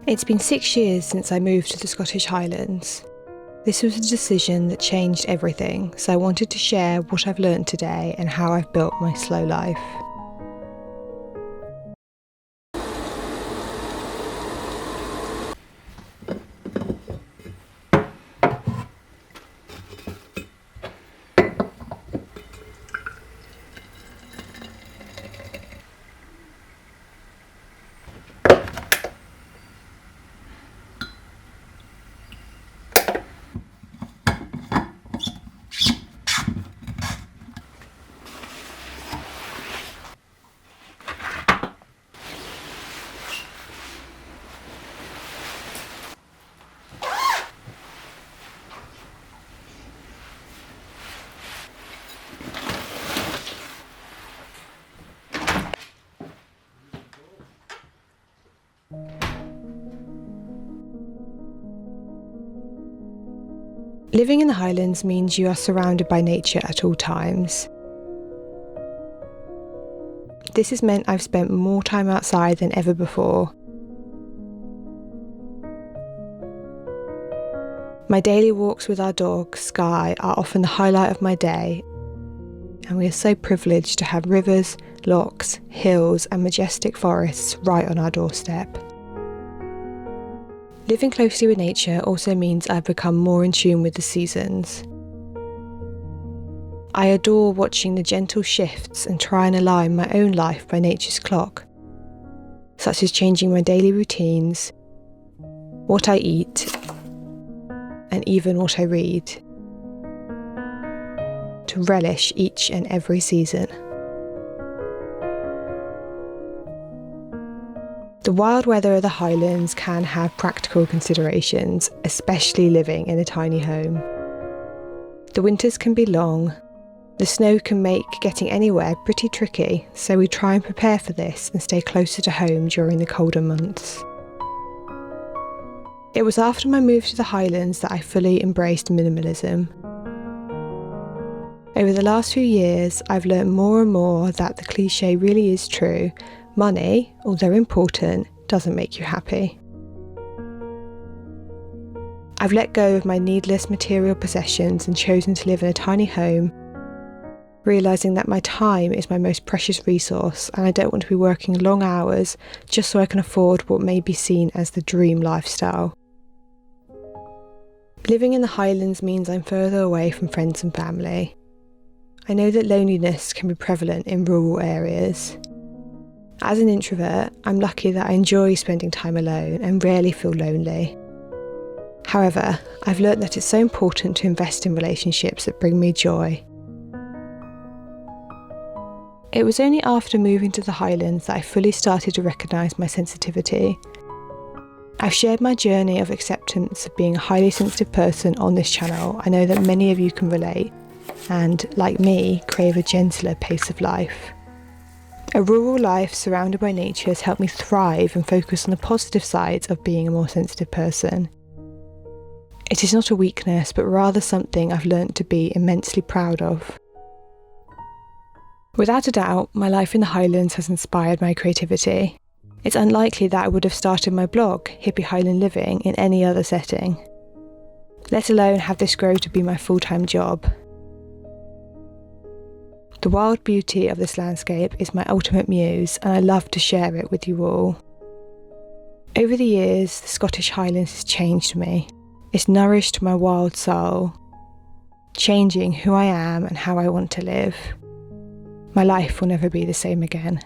It's been 6 years since I moved to the Scottish Highlands. This was a decision that changed everything, so I wanted to share what I've learned today and how I've built my slow life. Living in the Highlands means you are surrounded by nature at all times. This has meant I've spent more time outside than ever before. My daily walks with our dog, Sky, are often the highlight of my day, and we are so privileged to have rivers, lochs, hills and majestic forests right on our doorstep. Living closely with nature also means I've become more in tune with the seasons. I adore watching the gentle shifts and try and align my own life by nature's clock, such as changing my daily routines, what I eat, and even what I read, to relish each and every season. The wild weather of the Highlands can have practical considerations, especially living in a tiny home. The winters can be long. The snow can make getting anywhere pretty tricky, so we try and prepare for this and stay closer to home during the colder months. It was after my move to the Highlands that I fully embraced minimalism. Over the last few years, I've learned more and more that the cliche really is true. Money, although important, doesn't make you happy. I've let go of my needless material possessions and chosen to live in a tiny home, realising that my time is my most precious resource and I don't want to be working long hours just so I can afford what may be seen as the dream lifestyle. Living in the Highlands means I'm further away from friends and family. I know that loneliness can be prevalent in rural areas. As an introvert, I'm lucky that I enjoy spending time alone and rarely feel lonely. However, I've learnt that it's so important to invest in relationships that bring me joy. It was only after moving to the Highlands that I fully started to recognise my sensitivity. I've shared my journey of acceptance of being a highly sensitive person on this channel. I know that many of you can relate and, like me, crave a gentler pace of life. A rural life surrounded by nature has helped me thrive and focus on the positive sides of being a more sensitive person. It is not a weakness, but rather something I've learnt to be immensely proud of. Without a doubt, my life in the Highlands has inspired my creativity. It's unlikely that I would have started my blog, Hippie Highland Living, in any other setting, let alone have this grow to be my full-time job. The wild beauty of this landscape is my ultimate muse, and I love to share it with you all. Over the years, the Scottish Highlands has changed me. It's nourished my wild soul, changing who I am and how I want to live. My life will never be the same again.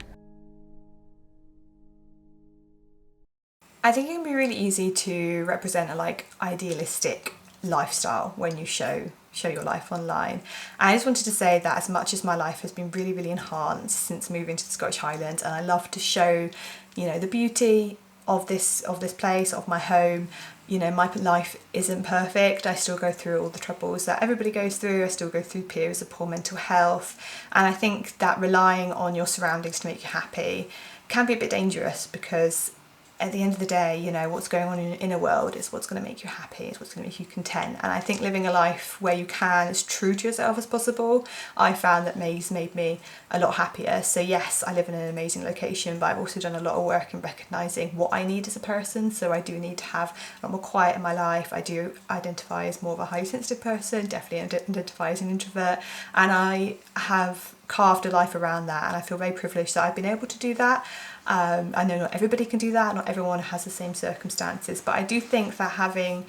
I think it can be really easy to represent a idealistic lifestyle when you show your life online. And I just wanted to say that as much as my life has been really, really enhanced since moving to the Scottish Highlands, and I love to show, the beauty of this place, of my home. My life isn't perfect. I still go through all the troubles that everybody goes through. I still go through periods of poor mental health. And I think that relying on your surroundings to make you happy can be a bit dangerous, because at the end of the day, you know, what's going on in your inner world is what's going to make you happy, it's what's going to make you content. And I think living a life where you can, as true to yourself as possible, I found that has made me a lot happier. So yes, I live in an amazing location, but I've also done a lot of work in recognising what I need as a person. So I do need to have a lot more quiet in my life. I do identify as more of a highly sensitive person, definitely identify as an introvert, and I have carved a life around that, and I feel very privileged that I've been able to do that. I know not everybody can do that, not everyone has the same circumstances, but I do think that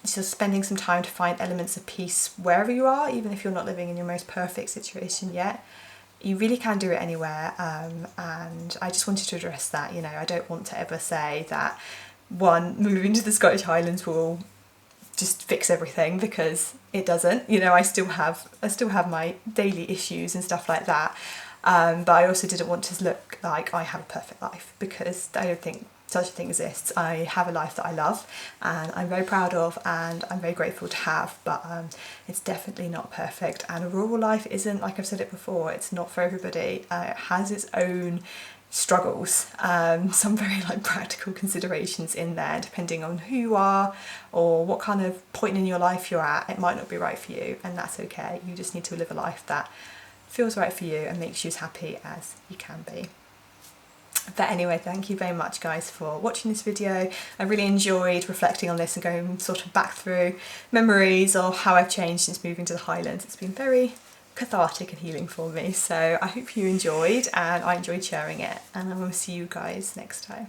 just spending some time to find elements of peace wherever you are, even if you're not living in your most perfect situation yet, you really can do it anywhere. And I just wanted to address that. You know, I don't want to ever say that moving to the Scottish Highlands will just fix everything, because it doesn't. You know, I still have my daily issues and stuff like that. But I also didn't want to look like I have a perfect life, because I don't think such a thing exists. I have a life that I love and I'm very proud of, and I'm very grateful to have, but it's definitely not perfect. And a rural life isn't, like I've said it before, it's not for everybody. It has its own struggles, some very like practical considerations in there, depending on who you are or what kind of point in your life you're at. It might not be right for you, and that's okay. You just need to live a life that feels right for you and makes you as happy as you can be. But anyway, thank you very much guys for watching this video. I really enjoyed reflecting on this and going sort of back through memories of how I've changed since moving to the Highlands. It's been very cathartic and healing for me, so I hope you enjoyed, and I enjoyed sharing it, and I will see you guys next time.